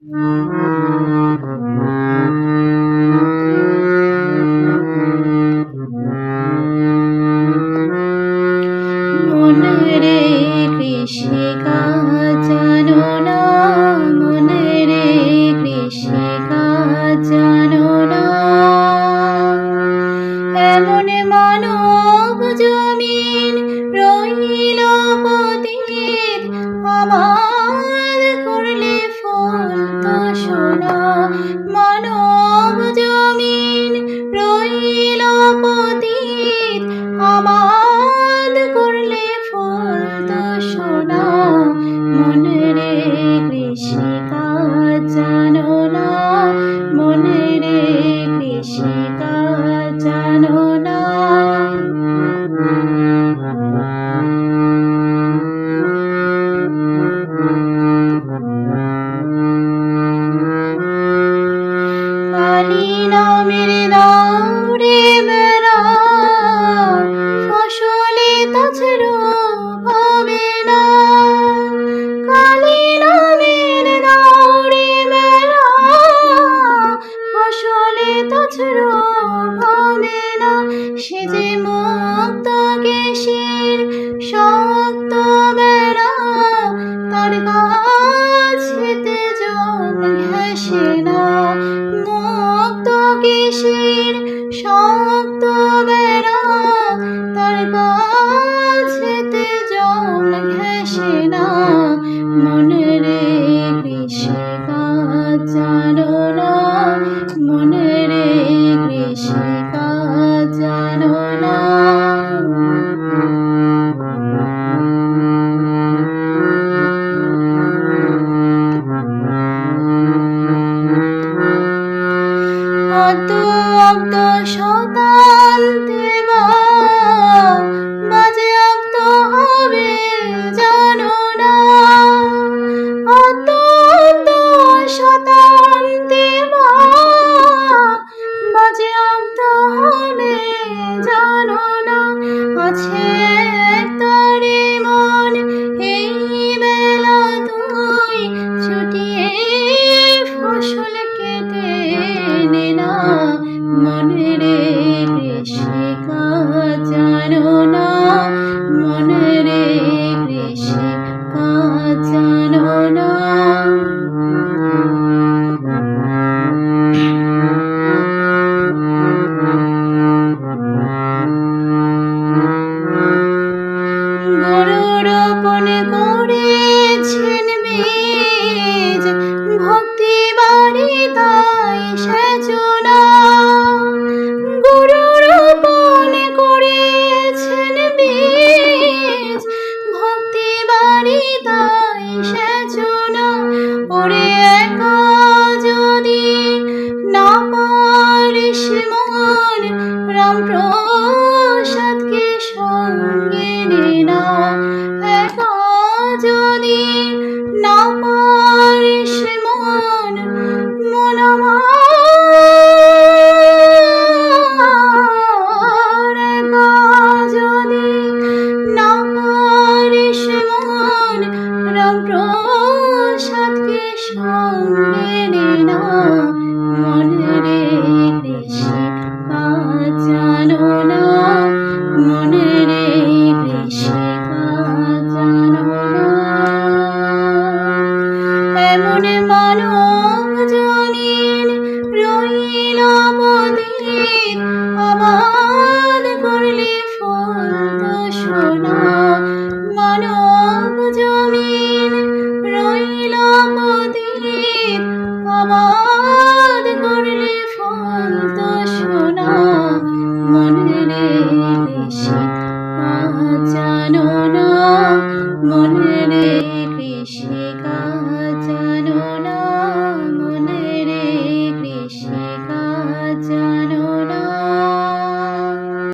মনরে কৃষিকা জানো না, মনরে কৃষিকা জানো না, এমন মানব জমিন রইল পতিত, আবাদ করলে ফলতো সোনা। মানব জমিন রইল পতিত, আবাদ করলে ফলতো সোনা। মনরে কৃষিকা জানো না, মনরে কৃষিকা জানো না। কালী নামের দৌড়ে বেড়া, ফসলে তাছাড়া হবে না। কালী নামের দৌড়ে বেড়া, ফসলে তাছাড়া হবে না। সে যে মুক্ত কেশীর শক্ত বেড়া, তার কাছেতে জল ঘেঁষে না। মুক্ত কেশীর শক্ত বেড়া, তার কাছেতে জল ঘেঁষে না। মনরে কৃষিকা জানো না, মনরে কৃষিকা জানো না। অত অব্দ শতান্তে বাজে অব্দ হবে জানো না। অত অব্দ শতান্তে বাজে অব্দ হবে জানো না। আছে তারে মন এই বেলা তুই ছুটিয়ে ফসল কেটে নে না। মনরে কৃষিকা জানো না, মনরে কৃষিকা জানো না। গরু রোপণ করেছেন বীজ, ভক্তি বাড়ি তাই সেচনা। গরু রোপণ করেছেন বীজ, ভক্তি বাড়ি তাই সেচনা। ওরে একা যদি না পারিস মন, রাম প্রসাদকে সঙ্গে নে না। একা যদি না পারিস মন, মন আমার একা যদি না পারিস মন, রাম প্রসাদকে সঙ্গে নে না। মনরে কৃষিকা জানো না, মনরে কৃষিকা জানো না। এমন মানব